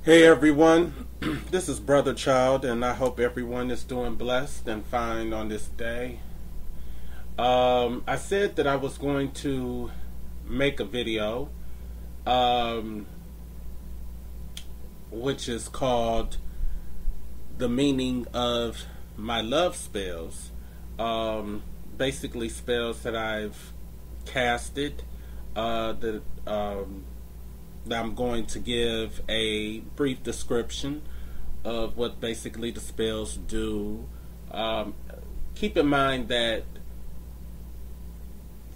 Hey everyone, this is Brother Child, and I hope everyone is doing blessed and fine on this day. I said that I was going to make a video, which is called The Meaning of My Love Spells. Basically spells that I've casted, that I'm going to give a brief description of what basically the spells do. Keep in mind that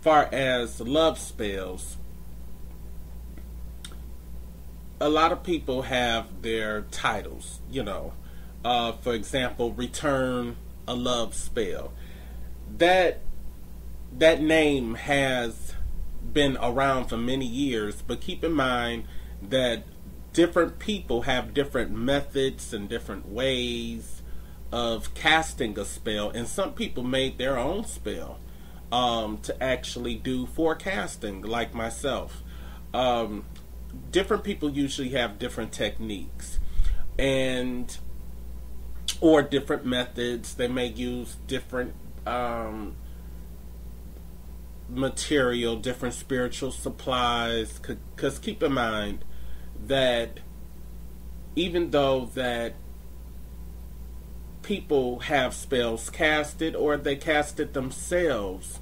far as love spells, a lot of people have their titles, for example, return a love spell. That name has been around for many years, but keep in mind that different people have different methods and different ways of casting a spell, and some people made their own spell to actually do forecasting, like myself. Different people usually have different techniques and or different methods. They may use different material, different spiritual supplies, because keep in mind that even though that people have spells casted or they cast it themselves,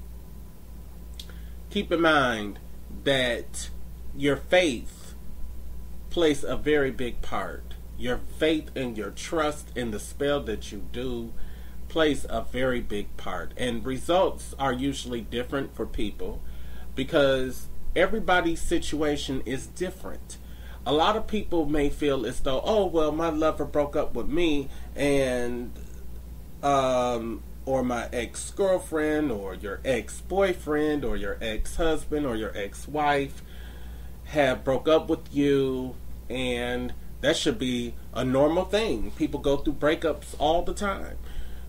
keep in mind that your faith plays a very big part. Your faith and your trust in the spell that you do plays a very big part, and results are usually different for people because everybody's situation is different. A lot of people may feel as though, oh well, my lover broke up with me, and or my ex-girlfriend or your ex-boyfriend or your ex-husband or your ex-wife have broke up with you, and that should be a normal thing. People go through breakups all the time.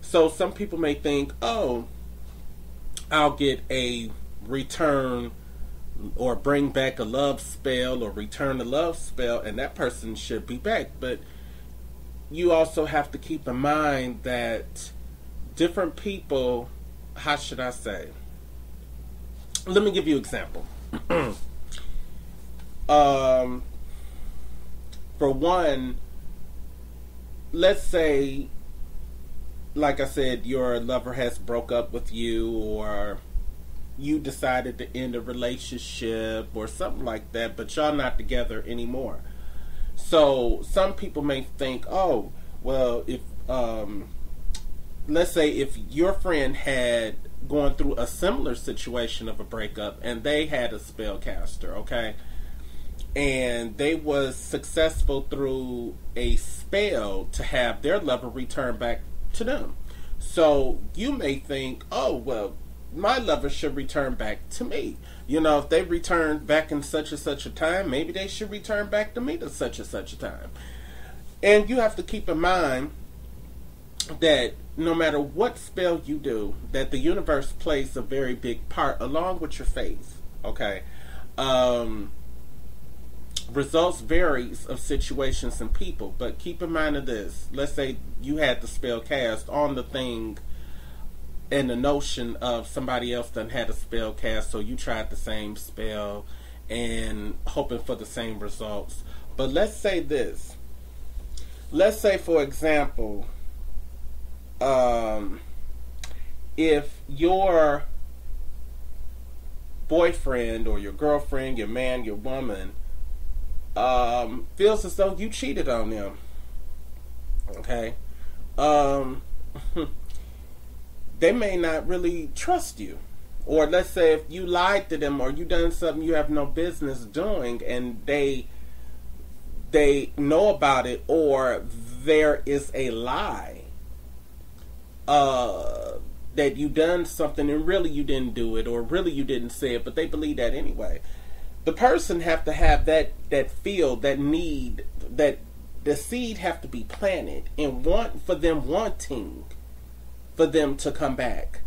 So some people may think, oh, I'll get a return or bring back a love spell or return a love spell, and that person should be back. But you also have to keep in mind that different people, how should I say? Let me give you an example. For one, let's say, like I said, your lover has broke up with you, or you decided to end a relationship or something like that, but y'all not together anymore. So some people may think, oh, well, if let's say if your friend had gone through a similar situation of a breakup and they had a spellcaster, okay, and they was successful through a spell to have their lover return back to them. So you may think, oh well, my lover should return back to me. If they returned back in such and such a time, maybe they should return back to me to such and such a time. And you have to keep in mind that no matter what spell you do, that the universe plays a very big part along with your faith. Okay. Results varies of situations and people, but keep in mind of this. Let's say you had the spell cast on the thing and the notion of somebody else done had a spell cast, so you tried the same spell and hoping for the same results. But let's say this. Let's say, for example, if your boyfriend or your girlfriend, your man, your woman, feels as though you cheated on them, okay, they may not really trust you. Or let's say if you lied to them or you done something you have no business doing, and they know about it, or there is a lie that you done something and really you didn't do it, or really you didn't say it, but they believe that anyway. The person have to have that feel, that need, that the seed have to be planted, and wanting for them to come back.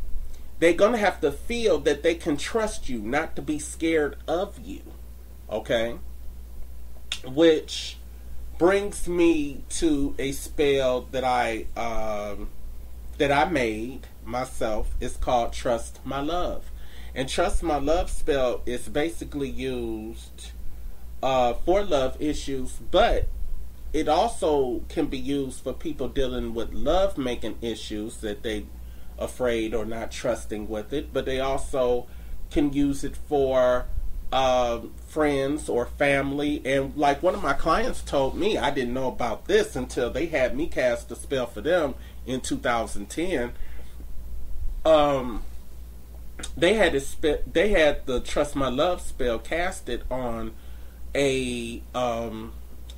They're going to have to feel that they can trust you, not to be scared of you. Okay? Which brings me to a spell that I made myself. It's called Trust My Love. And Trust My Love spell is basically used for love issues, but it also can be used for people dealing with love making issues that they afraid or not trusting with it. But they also can use it for friends or family. And like one of my clients told me, I didn't know about this until they had me cast a spell for them in 2010. They had the Trust My Love spell casted on a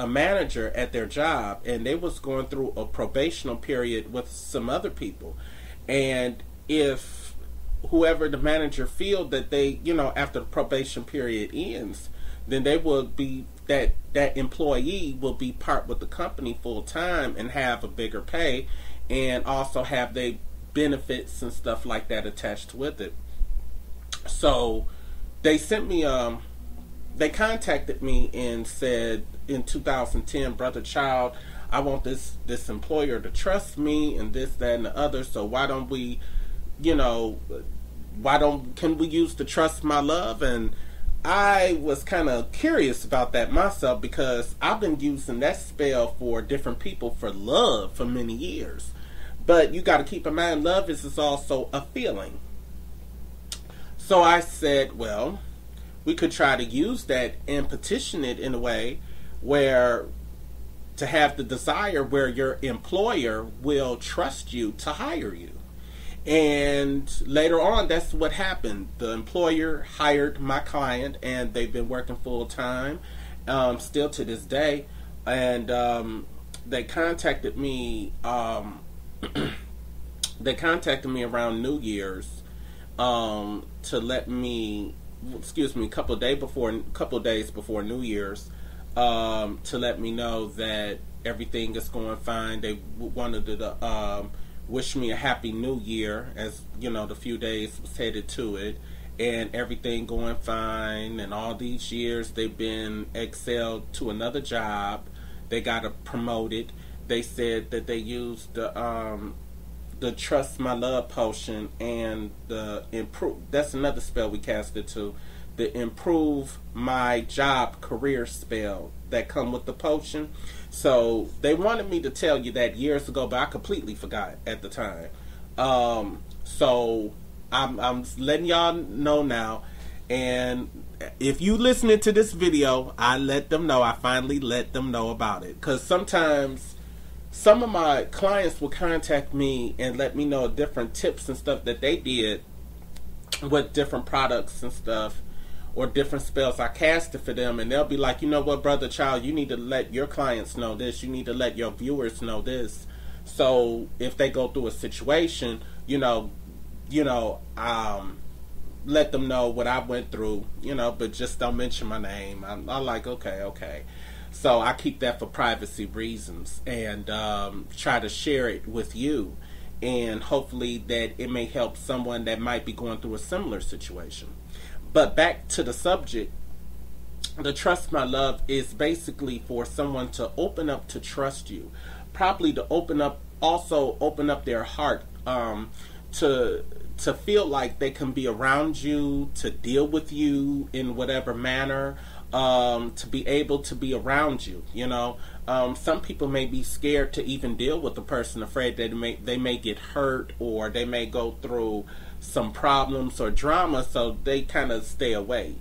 manager at their job, and they was going through a probational period with some other people. And if whoever the manager feel that they, after the probation period ends, then they will be that employee will be part with the company full time and have a bigger pay, and also have their benefits and stuff like that attached with it. So they sent me they contacted me and said in 2010, Brother Child, I want this employer to trust me and this, that, and the other. So why don't we, can we use the Trust My Love? And I was kind of curious about that myself, because I've been using that spell for different people for love for many years. But you got to keep in mind, love is also a feeling. So I said, well, we could try to use that and petition it in a way where to have the desire where your employer will trust you to hire you. And later on, that's what happened. The employer hired my client, and they've been working full time, still to this day. And they contacted me. They contacted me around New Year's to let me, a couple of days before New Year's, to let me know that everything is going fine. They wanted to wish me a happy New Year, as the few days was headed to it, and everything going fine. And all these years they've been excelled to another job. They got promoted. They said that they used the Trust My Love potion and the improve. That's another spell we casted too. The Improve My Job career spell that come with the potion. So they wanted me to tell you that years ago, but I completely forgot at the time. So I'm letting y'all know now. And if you listening to this video, I let them know. I finally let them know about it, because sometimes some of my clients will contact me and let me know different tips and stuff that they did with different products and stuff, or different spells I casted for them, and they'll be like, you know what, Brother Child, you need to let your clients know this. You need to let your viewers know this. So if they go through a situation, let them know what I went through, but just don't mention my name. I'm like, okay. So I keep that for privacy reasons, and try to share it with you, and hopefully that it may help someone that might be going through a similar situation. But back to the subject, the Trust My Love is basically for someone to open up to trust you, probably to open up their heart, to feel like they can be around you, to deal with you in whatever manner, to be able to be around you. Some people may be scared to even deal with the person, afraid that they may get hurt, or they may go through some problems or drama, so they kind of stay away.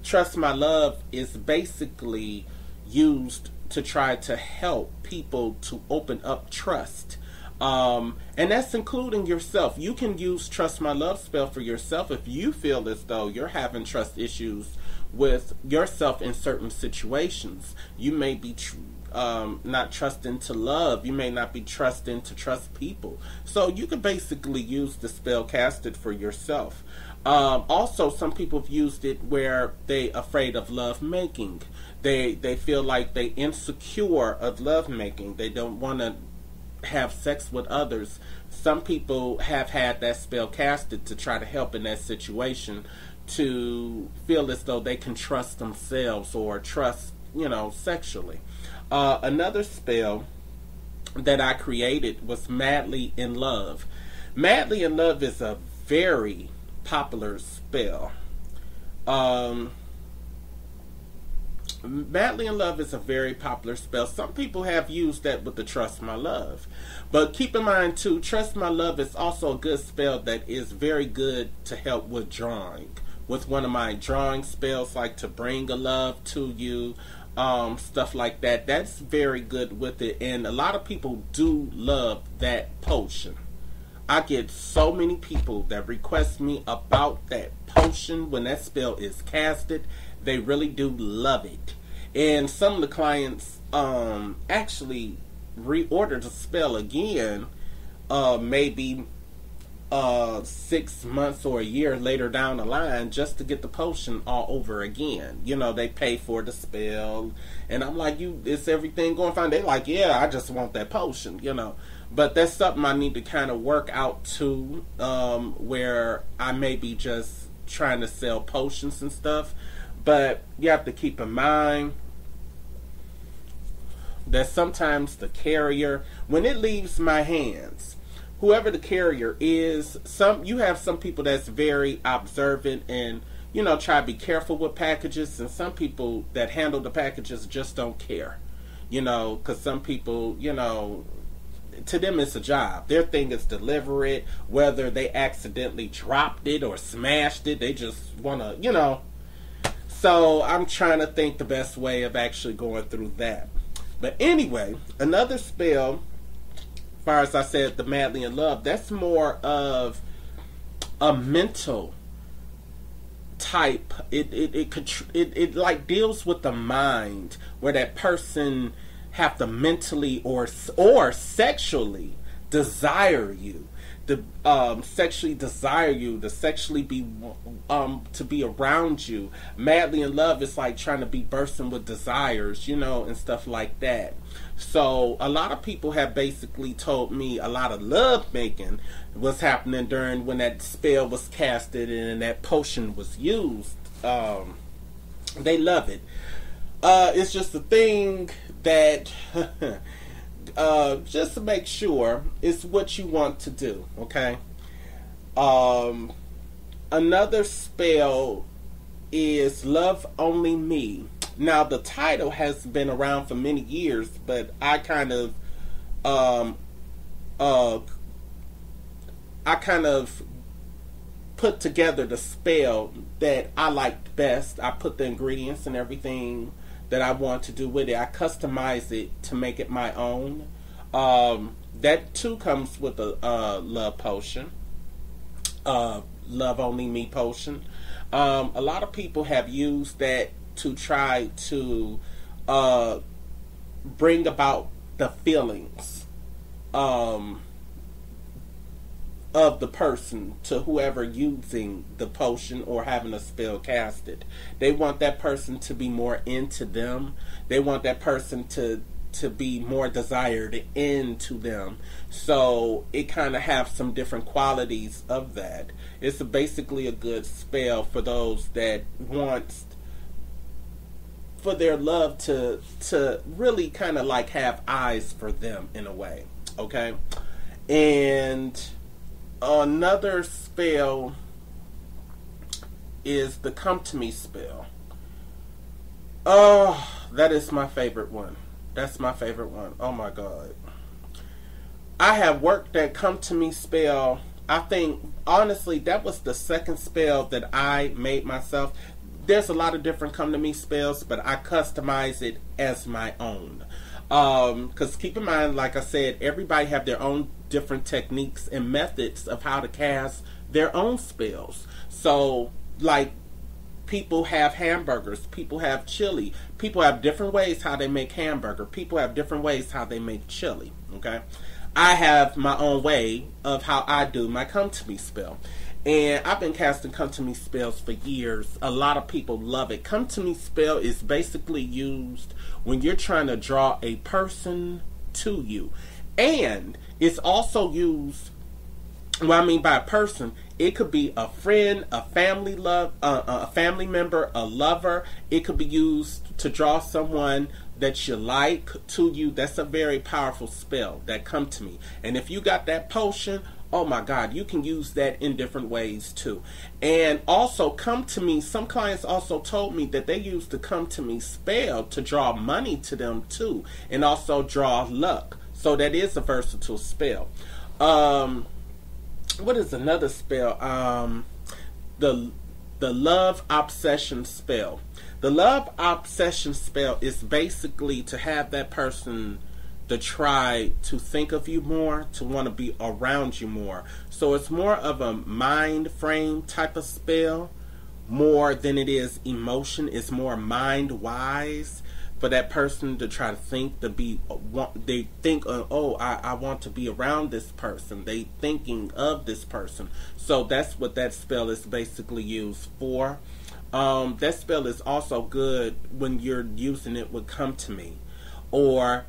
Trust My Love is basically used to try to help people to open up trust. And that's including yourself. You can use Trust My Love spell for yourself if you feel as though you're having trust issues with yourself in certain situations. You may be not trusting to love. You may not be trusting to trust people. So you could basically use the spell casted for yourself. Also, some people have used it where they afraid of love making. They feel like they insecure of love making. They don't want to have sex with others. Some people have had that spell casted to try to help in that situation, to feel as though they can trust themselves or trust sexually. Another spell that I created was Madly in Love. Madly in Love is a very popular spell. Um, Madly in Love is a very popular spell. Some people have used that with the Trust My Love. But keep in mind too, Trust My Love is also a good spell that is very good to help with drawing. With one of my drawing spells, like to bring a love to you, stuff like that. That's very good with it. And a lot of people do love that potion. I get so many people that request me about that potion when that spell is casted. They really do love it. And some of the clients actually reorder the spell again, maybe 6 months or a year later down the line, just to get the potion all over again. They pay for the spell, and I'm like, is everything going fine? They like, yeah, I just want that potion. But that's something I need to kind of work out too, where I may be just trying to sell potions and stuff. But you have to keep in mind that sometimes the carrier, when it leaves my hands, whoever the carrier is, you have some people that's very observant and try to be careful with packages, and some people that handle the packages just don't care. Because some people, to them it's a job. Their thing is deliver it, whether they accidentally dropped it or smashed it. They just want to, So I'm trying to think the best way of actually going through that. But anyway, another spell, as far as I said, the Madly in Love, that's more of a mental type. It like deals with the mind, where that person have to mentally or sexually desire you, to sexually desire you, to sexually be to be around you. Madly in Love is like trying to be bursting with desires, and stuff like that. So a lot of people have basically told me a lot of love making was happening during when that spell was casted and that potion was used. They love it. It's just a thing that just to make sure it's what you want to do, okay? Another spell is Love Only Me. Now, the title has been around for many years, but I kind of put together the spell that I liked best. I put the ingredients and everything that I want to do with it. I customize it to make it my own. That too comes with a love potion, Love Only Me potion. A lot of people have used that to try to bring about the feelings of the person to whoever using the potion or having a spell casted. They want that person to be more into them. They want that person to be more desired into them. So it kind of have some different qualities of that. It's basically a good spell for those that want for their love to really kind of like have eyes for them in a way. Okay? And another spell is the Come to Me spell. Oh, that is my favorite one. That's my favorite one. Oh my God. I have worked that Come to Me spell. I think, honestly, that was the second spell that I made myself. There's a lot of different Come to Me spells, but I customize it as my own. Because keep in mind, like I said, everybody have their own different techniques and methods of how to cast their own spells. So, like, people have hamburgers, people have chili, people have different ways how they make hamburger, people have different ways how they make chili, okay? I have my own way of how I do my Come to Me spell. And I've been casting Come to Me spells for years. A lot of people love it. Come to Me spell is basically used when you're trying to draw a person to you. And it's also used what I mean by a person, it could be a friend, a family member, a lover. It could be used to draw someone that you like to you. That's a very powerful spell that come to me. And if you got that potion, oh my God, you can use that in different ways too. And also, come to me. Some clients also told me that they used the come to me spell to draw money to them too, and also draw luck. So that is a versatile spell. What is another spell? The love obsession spell. The love obsession spell is basically to have that person to try to think of you more, to want to be around you more. So it's more of a mind frame type of spell more than it is emotion. It's more mind wise for that person to try to think, they think, oh, I want to be around this person. They thinking of this person. So that's what that spell is basically used for. That spell is also good when you're using it with come to me, or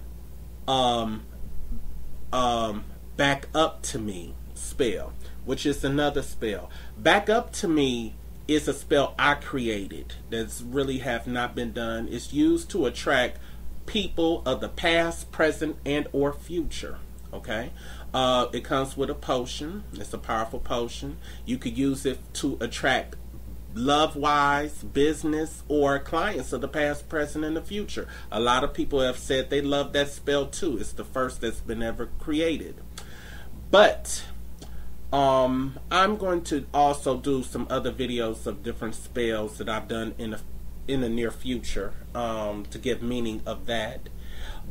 back up to me spell, which is another spell. Back up to me is a spell I created that's really have not been done. It's used to attract people of the past, present, and or future. Okay, it comes with a potion. It's a powerful potion. You could use it to attract love-wise, business, or clients of the past, present, and the future. A lot of people have said they love that spell too. It's the first that's been ever created. But I'm going to also do some other videos of different spells that I've done in the near future to give meaning of that.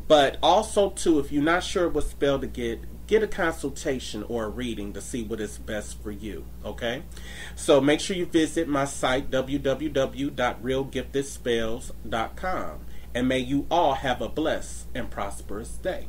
But also too, if you're not sure what spell to get a consultation or a reading to see what is best for you. Okay, so make sure you visit my site www.realgiftedspells.com, and may you all have a blessed and prosperous day.